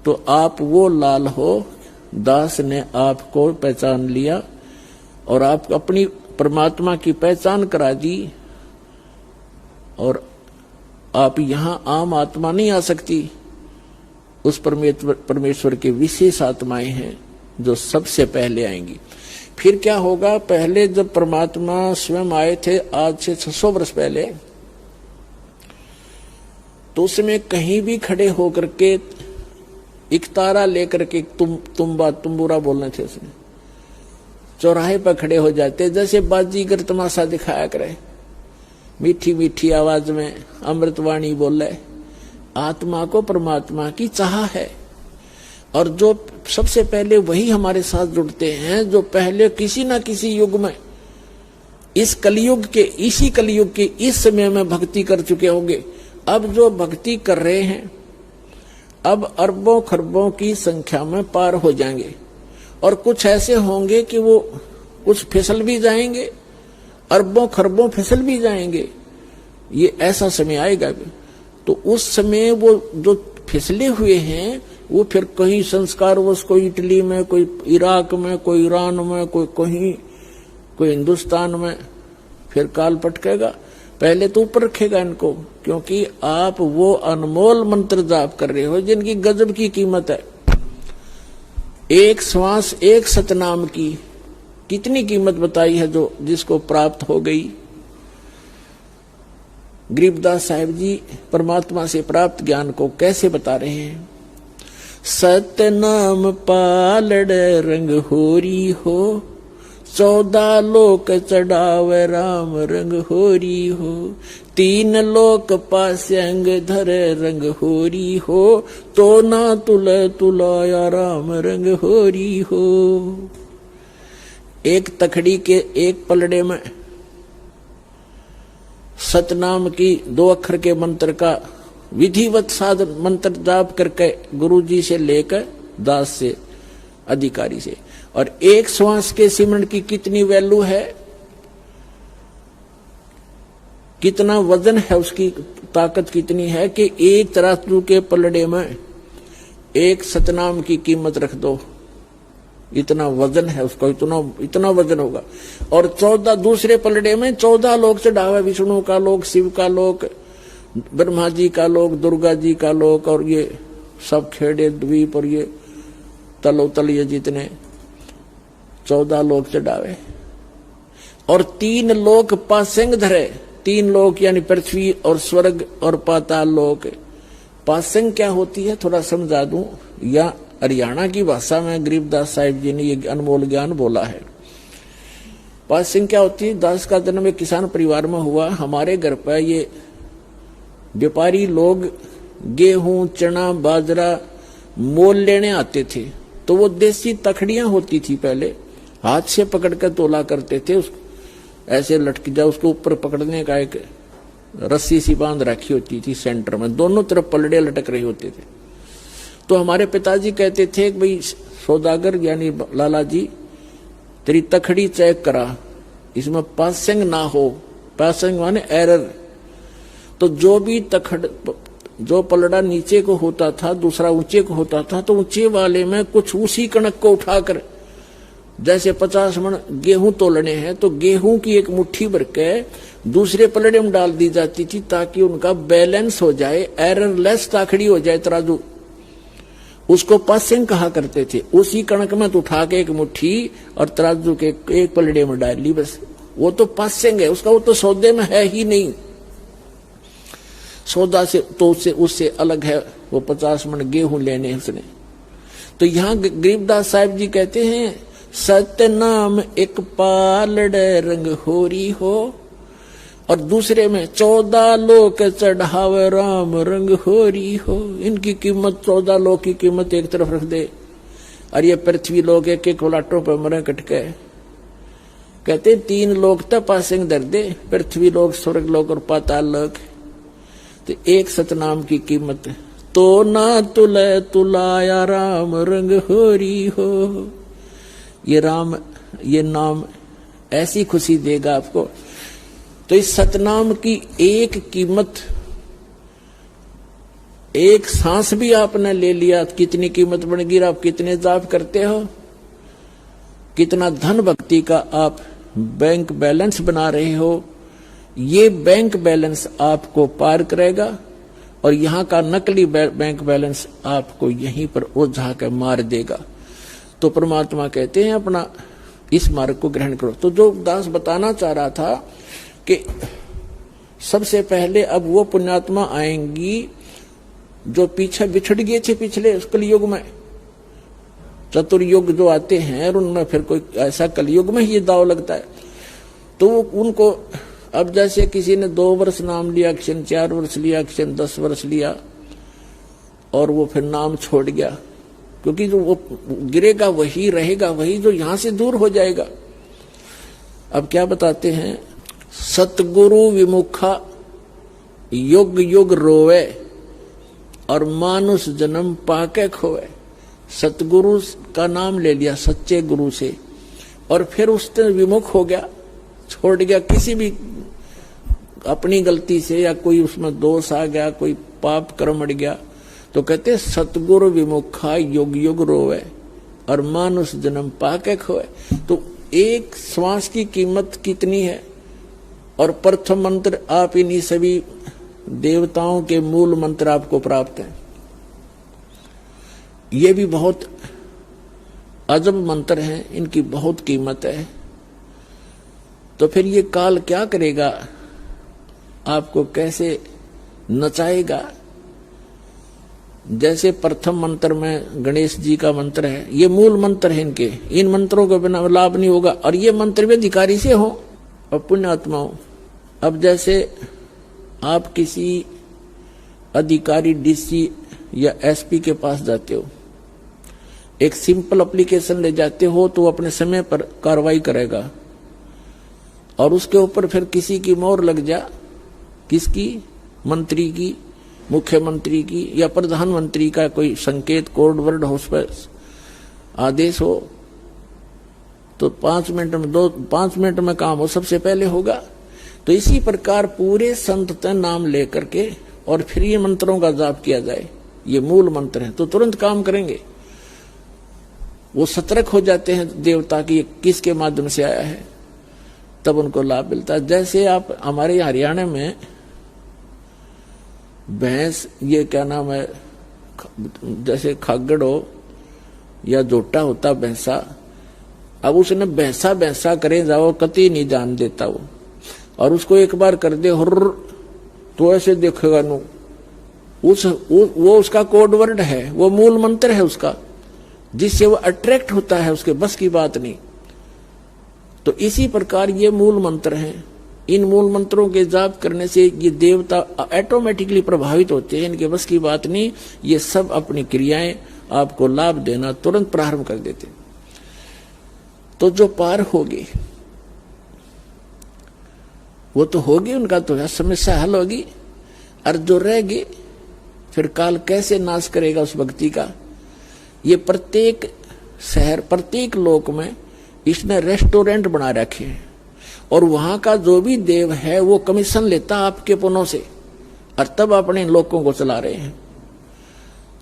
तो आप वो लाल हो, दास ने आपको पहचान लिया और आप अपनी परमात्मा की पहचान करा दी। और आप यहां आम आत्मा नहीं आ सकती, उस परमेश्वर के विशेष आत्माएं हैं जो सबसे पहले आएंगी। फिर क्या होगा, पहले जब परमात्मा स्वयं आए थे आज से 600 वर्ष पहले, तो उसमें कहीं भी खड़े होकर के एक तारा लेकर के तुम्बुरा बोलने थे, उसने चौराहे पर खड़े हो जाते, जैसे बाजीगर तमाशा दिखाया करे, मीठी मीठी आवाज में अमृतवाणी बोले। आत्मा को परमात्मा की चाह है, और जो सबसे पहले वही हमारे साथ जुड़ते हैं जो पहले किसी ना किसी युग में, इस कलयुग के, इसी कलयुग के इस समय में भक्ति कर चुके होंगे। अब जो भक्ति कर रहे हैं अब अरबों खरबों की संख्या में पार हो जाएंगे, और कुछ ऐसे होंगे कि वो कुछ फिसल भी जाएंगे, अरबों खरबों फिसल भी जाएंगे। ये ऐसा समय आएगा भी। तो उस समय वो जो फिसले हुए हैं वो फिर कहीं संस्कार कोई इटली में, कोई इराक में, कोई ईरान में, कोई कहीं, कोई हिंदुस्तान में, फिर काल पटकेगा। पहले तो ऊपर रखेगा इनको, क्योंकि आप वो अनमोल मंत्र जाप कर रहे हो जिनकी गजब की कीमत है। एक श्वास एक सतनाम की कितनी कीमत बताई है जो जिसको प्राप्त हो गई। गरीबदास साहिब जी परमात्मा से प्राप्त ज्ञान को कैसे बता रहे हैं। सतनाम पालड़ रंग होरी हो, 14 लोक चढ़ावे राम रंग होरी हो, 3 लोक पासे अंग धरे रंग होरी हो, तो ना तुलाया राम रंग होरी हो। एक तखड़ी के एक पलड़े में सतनाम की 2 अक्षर के मंत्र का विधिवत साधन मंत्र जाप करके गुरु जी से लेकर दास से, अधिकारी से, और एक श्वास के सिमरन की कितनी वैल्यू है, कितना वजन है, उसकी ताकत कितनी है कि एक तराजू के पलड़े में एक सतनाम की कीमत रख दो, इतना वजन है उसका, इतना वजन होगा। और 14 दूसरे पलड़े में 14 लोक चढ़ावा, विष्णु का लोक, शिव का लोक, ब्रह्मा जी का लोक, दुर्गा जी का लोक, और ये सब खेड़े द्वीप और ये तलोतल, ये जितने 14 लोक चढ़ावे, और 3 लोक पासेंग धरे। 3 लोक यानी पृथ्वी और स्वर्ग और पाताल लोक। पासेंग क्या होती है थोड़ा समझा दूं, या हरियाणा की भाषा में गरीबदास साहिब जी ने ये अनमोल ज्ञान बोला है। पासेंग क्या होती है, दास का जन्म एक किसान परिवार में हुआ। हमारे घर पर ये व्यापारी लोग गेहूं, चना, बाजरा मोल लेने आते थे, तो वो देसी तखड़ियां होती थी, पहले हाथ से पकड़ कर तोला करते थे, उस ऐसे लटक जा, उसको ऊपर पकड़ने का एक रस्सी सी बांध रखी होती थी सेंटर में, दोनों तरफ पलड़े लटक रहे होते थे। तो हमारे पिताजी कहते थे कि भाई सौदागर यानी लाला जी, तेरी तखड़ी चेक करा, इसमें पासिंग ना हो। पासिंग माने एरर। तो जो भी जो पलड़ा नीचे को होता था, दूसरा ऊंचे को होता था, तो ऊंचे वाले में कुछ उसी कणक को उठाकर, जैसे 50 मन गेहूं तोलने हैं तो गेहूं की एक मुट्ठी भर के दूसरे पलड़े में डाल दी जाती थी, ताकि उनका बैलेंस हो जाए, एररलेस ताखड़ी हो जाए तराजू। उसको पासिंग कहा करते थे। उसी कणक में तो उठा के एक मुट्ठी और तराजू के एक पलड़े में डाल ली, बस वो तो पासिंग है उसका, वो तो सौदे में है ही नहीं। सौदा से तो उससे अलग है, वो 50 मन गेहूं लेने उसने। तो यहाँ गरीबदास साहिब जी कहते हैं, सतनाम एक पालड़ रंग होरी हो, और दूसरे में 14 लोक चढ़ावे राम रंग होरी हो। इनकी कीमत 14 लोक की कीमत एक तरफ रख दे, और ये पृथ्वी लोक एक एक लाटों पर मरे कटके। कहते 3 लोक तक पासिंग दर दे, पृथ्वी लोक, स्वर्ग लोक और पाताल लोक। तो एक सतनाम की कीमत, तो ना तुलाया राम रंग होरी हो। ये राम, ये नाम ऐसी खुशी देगा आपको। तो इस सतनाम की एक कीमत एक सांस भी आपने ले लिया, कितनी कीमत बन गई। आप कितने जाप करते हो, कितना धन भक्ति का आप बैंक बैलेंस बना रहे हो। ये बैंक बैलेंस आपको पार करेगा और यहां का नकली बैंक बैलेंस आपको यहीं पर ओझा के मार देगा। तो परमात्मा कहते हैं अपना इस मार्ग को ग्रहण करो। तो जो दास बताना चाह रहा था कि सबसे पहले अब वो पुण्यात्मा आएंगी जो पीछे बिछड़ गए थे पिछले कलयुग में। चतुर्युग जो आते हैं और उनमें फिर कोई ऐसा कलयुग में ही दाव लगता है। तो उनको अब जैसे किसी ने 2 वर्ष नाम लिया, किसी ने 4 वर्ष लिया, किसी ने 10 वर्ष लिया और वो फिर नाम छोड़ गया, क्योंकि जो वो गिरेगा वही रहेगा, वही जो यहां से दूर हो जाएगा। अब क्या बताते हैं, सतगुरु विमुखा युग युग रोवे और मानुष जन्म पाके खोए। सतगुरु का नाम ले लिया सच्चे गुरु से और फिर उससे विमुख हो गया, छोड़ गया किसी भी अपनी गलती से, या कोई उसमें दोष आ गया, कोई पाप कर्म अड़ गया, तो कहते सतगुरु विमुखा युग युग रोवे और मानुष जन्म पाके खोए। तो एक श्वास की कीमत कितनी है। और प्रथम मंत्र आप इन्हीं सभी देवताओं के मूल मंत्र आपको प्राप्त है। ये भी बहुत अजब मंत्र हैं, इनकी बहुत कीमत है। तो फिर ये काल क्या करेगा, आपको कैसे नचाएगा। जैसे प्रथम मंत्र में गणेश जी का मंत्र है, ये मूल मंत्र है इनके, इन मंत्रों के बिना लाभ नहीं होगा। और ये मंत्र भी अधिकारी से हो और पुण्यात्मा हो। अब जैसे आप किसी अधिकारी डीसी या एसपी के पास जाते हो, एक सिंपल एप्लीकेशन ले जाते हो तो अपने समय पर कार्रवाई करेगा और उसके ऊपर फिर किसी की मोहर लग जा, किसकी, मंत्री की, मुख्यमंत्री की या प्रधानमंत्री का कोई संकेत कोड वर्ड हो, उस पर आदेश हो, तो 5 मिनट में काम हो, सबसे पहले होगा। तो इसी प्रकार पूरे संत नाम लेकर के और फिर ये मंत्रों का जाप किया जाए, ये मूल मंत्र है, तो तुरंत काम करेंगे। वो सतर्क हो जाते हैं देवता की किसके माध्यम से आया है, तब उनको लाभ मिलता है। जैसे आप हमारे हरियाणा में भैंस, ये क्या नाम है, जैसे खागड़ हो या जोटा होता भैंसा, अब उसने भैंसा भैंसा करे जाओ, कति नहीं जान देता वो, और उसको एक बार कर दे हुर्र तो ऐसे देखेगा नो, वो उसका कोड वर्ड है, वो मूल मंत्र है उसका, जिससे वो अट्रैक्ट होता है, उसके बस की बात नहीं। तो इसी प्रकार ये मूल मंत्र हैं। इन मूल मंत्रों के जाप करने से ये देवता ऑटोमेटिकली प्रभावित होते हैं, इनके बस की बात नहीं। ये सब अपनी क्रियाएं आपको लाभ देना तुरंत प्रारंभ कर देते। तो जो पार होगी वो तो होगी, उनका तो समस्या हल होगी, और जो रहेगी फिर काल कैसे नाश करेगा उस व्यक्ति का। ये प्रत्येक शहर, प्रत्येक लोक में इसने रेस्टोरेंट बना रखे हैं और वहां का जो भी देव है वो कमीशन लेता आपके पुण्यों से, और तब अपने लोगों को चला रहे हैं।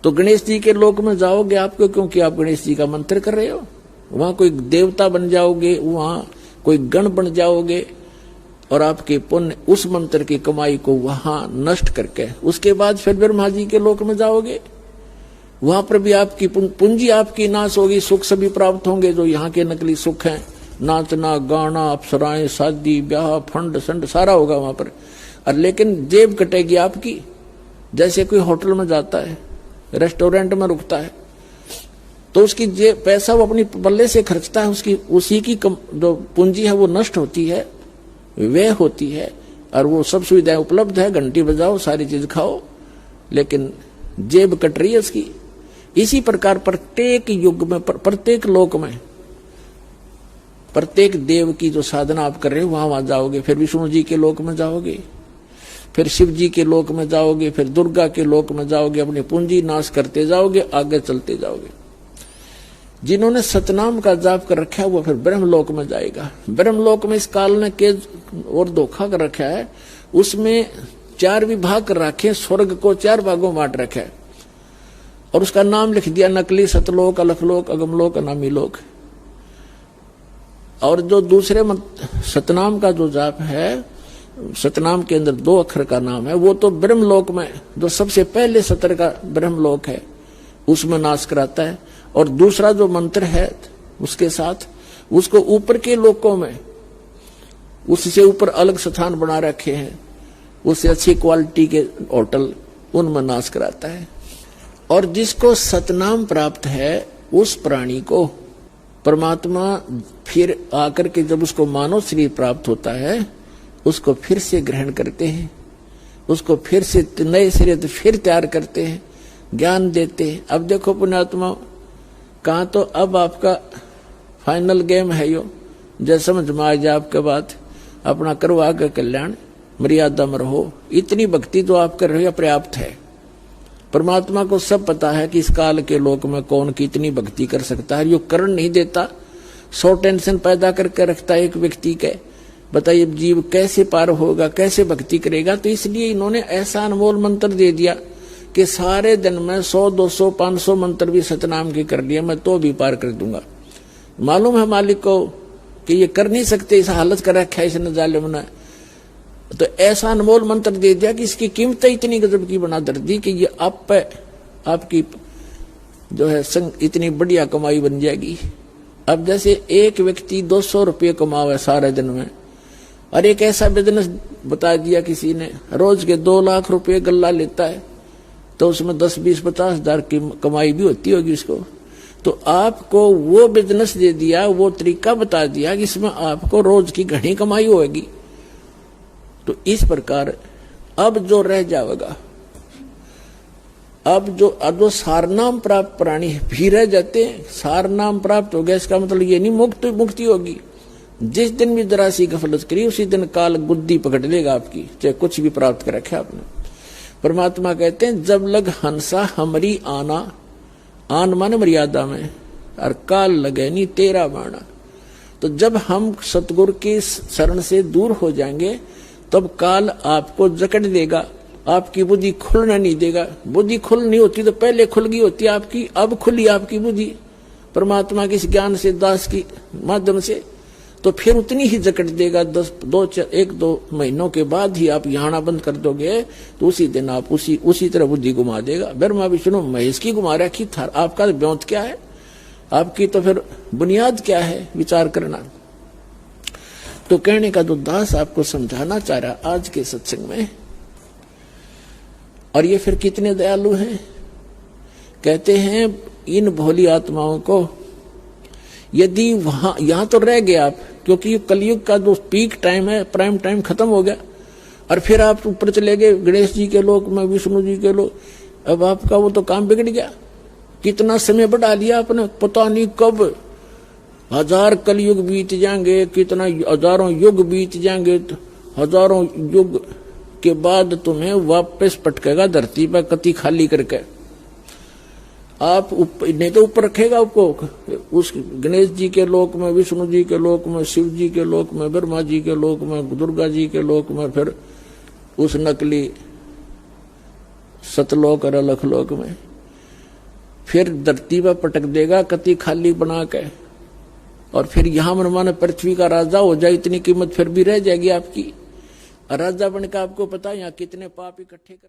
तो गणेश जी के लोक में जाओगे आपको, क्योंकि आप गणेश जी का मंत्र कर रहे हो, वहां कोई देवता बन जाओगे, वहां कोई गण बन जाओगे और आपके पुण्य उस मंत्र की कमाई को वहां नष्ट करके उसके बाद फिर ब्रह्मा जी के लोक में जाओगे, वहां पर भी आपकी पूंजी आपकी नाश होगी, सुख सभी प्राप्त होंगे जो यहाँ के नकली सुख हैं, नाचना गाना अप्सराएं शादी ब्याह फंड संड सारा होगा वहां पर। और लेकिन जेब कटेगी आपकी। जैसे कोई होटल में जाता है, रेस्टोरेंट में रुकता है, तो उसकी जेब पैसा वो अपनी बल्ले से खर्चता है, उसकी उसी की जो पूंजी है वो नष्ट होती है, व्यय होती है, और वो सब सुविधाएं उपलब्ध है, घंटी बजाओ सारी चीज खाओ, लेकिन जेब कट रही है उसकी। इसी प्रकार प्रत्येक युग में, प्रत्येक लोक में, प्रत्येक देव की जो साधना आप कर रहे हो वहां जाओगे, फिर विष्णु जी के लोक में जाओगे, फिर शिव जी के लोक में जाओगे, फिर दुर्गा के लोक में जाओगे, अपनी पूंजी नाश करते जाओगे, आगे चलते जाओगे। जिन्होंने सतनाम का जाप कर रखा है वो फिर ब्रह्मलोक में जाएगा। ब्रह्मलोक में इस काल ने के और धोखा कर रखा है, उसमें 4 विभाग कर रखे, स्वर्ग को 4 भागों बांट रखे और उसका नाम लिख दिया नकली सतलोक, अलखलोक, अगमलोक, अनामी लोक। और जो दूसरे सतनाम का जो जाप है, सतनाम के अंदर 2 अक्षर का नाम है, वो तो ब्रह्मलोक में जो सबसे पहले सतर का ब्रह्मलोक है उसमें नाश कराता है। और दूसरा जो मंत्र है उसके साथ उसको ऊपर के लोकों में, उससे ऊपर अलग स्थान बना रखे हैं, उससे अच्छी क्वालिटी के होटल, उनमें नाश कराता है। और जिसको सतनाम प्राप्त है उस प्राणी को परमात्मा फिर आकर के जब उसको मानव शरीर प्राप्त होता है उसको फिर से ग्रहण करते हैं, उसको फिर से नए सिरे से फिर तैयार करते हैं, ज्ञान देते हैं। अब देखो पुण्यात्मा, कहाँ तो अब आपका फाइनल गेम है यो, जैसे समझ में आ जाए आपके बात, अपना करो आगे कल्याण, मर्यादा में रहो। इतनी भक्ति तो आप कर रहे हो पर्याप्त है। परमात्मा को सब पता है कि इस काल के लोक में कौन कितनी भक्ति कर सकता है। यो करण नहीं देता, 100 टेंशन पैदा करके रखता है एक व्यक्ति के। बताइए जीव कैसे पार होगा, कैसे भक्ति करेगा। तो इसलिए इन्होंने ऐसा अनमोल मंत्र दे दिया कि सारे दिन में 100, 200, 500 मंत्र भी सतनाम के कर लिया, मैं तो भी पार कर दूंगा। मालूम है मालिक को कि ये कर नहीं सकते, इस हालत कर रखा है इसने जालिम ने। तो ऐसा अनमोल मंत्र दे दिया कि इसकी कीमत इतनी गजब की बना दर दी कि ये आप पे आपकी जो है इतनी बढ़िया कमाई बन जाएगी। अब जैसे एक व्यक्ति 200 रुपये कमावे सारे दिन में, और एक ऐसा बिजनेस बता दिया किसी ने, रोज के 2 लाख रुपये गल्ला लेता है, तो उसमें 10, 20, 50 हजार की कमाई भी होती होगी उसको। तो आपको वो बिजनेस दे दिया, वो तरीका बता दिया कि इसमें आपको रोज की घनी कमाई होगी। तो इस प्रकार अब जो रह जाएगा, अब जो सारनाम प्राप्त प्राणी भी रह जाते हैं, सारनाम प्राप्त हो गया इसका मतलब ये नहीं मुक्ति होगी। जिस दिन भी जरा सी गफलत करी उसी दिन काल गुद्दी पकड़ लेगा आपकी, चाहे कुछ भी प्राप्त कर रखे आपने। परमात्मा कहते हैं जब लग हंसा हमारी आना, आन माने मर्यादा में, और काल लगे नहीं तेरा बाणा। तो जब हम सतगुरु की शरण से दूर हो जाएंगे तब काल आपको जकड़ देगा, आपकी बुद्धि खुलना नहीं देगा। बुद्धि खुल नहीं होती तो पहले खुल गई होती आपकी, अब खुली आपकी बुद्धि परमात्मा के इस ज्ञान से, दास की माध्यम से, तो फिर उतनी ही जकड़ देगा। 1-2 महीनों के बाद ही आप यहाँ बंद कर दोगे तो उसी दिन आप उसी तरह बुद्धि घुमा देगा। ब्रह्मा विष्णु महेश की घुमा रखी था, आपका ब्योंत क्या है, आपकी तो फिर बुनियाद क्या है विचार करना। तो कहने का तो दास आपको समझाना चाह रहा आज के सत्संग में। और ये फिर कितने दयालु हैं, कहते हैं इन भोली आत्माओं को यदि यहां तो रह गए आप, क्योंकि कलयुग का जो पीक टाइम है, प्राइम टाइम खत्म हो गया, और फिर आप ऊपर चले गए गणेश जी के लोक में, विष्णु जी के लोक। अब आपका वो तो काम बिगड़ गया, कितना समय बढ़ा लिया आपने, पता नहीं कब 1000 कलयुग बीत जाएंगे, कितना हजारों युग बीत जाएंगे, हजारों युग के बाद तुम्हें वापस पटकेगा धरती पर कति खाली करके। आप नहीं तो ऊपर रखेगा आपको उस गणेश जी के लोक में, विष्णु जी के लोक में, शिव जी के लोक में, ब्रह्मा जी के लोक में, दुर्गा जी के लोक में, फिर उस नकली सतलोक और अलखलोक में, फिर धरती पर पटक देगा कति खाली बना के। और फिर यहां मनमाने पृथ्वी का राजा हो जाए, इतनी कीमत फिर भी रह जाएगी आपकी। राजा बनकर आपको पता है यहाँ कितने पाप इकट्ठे कर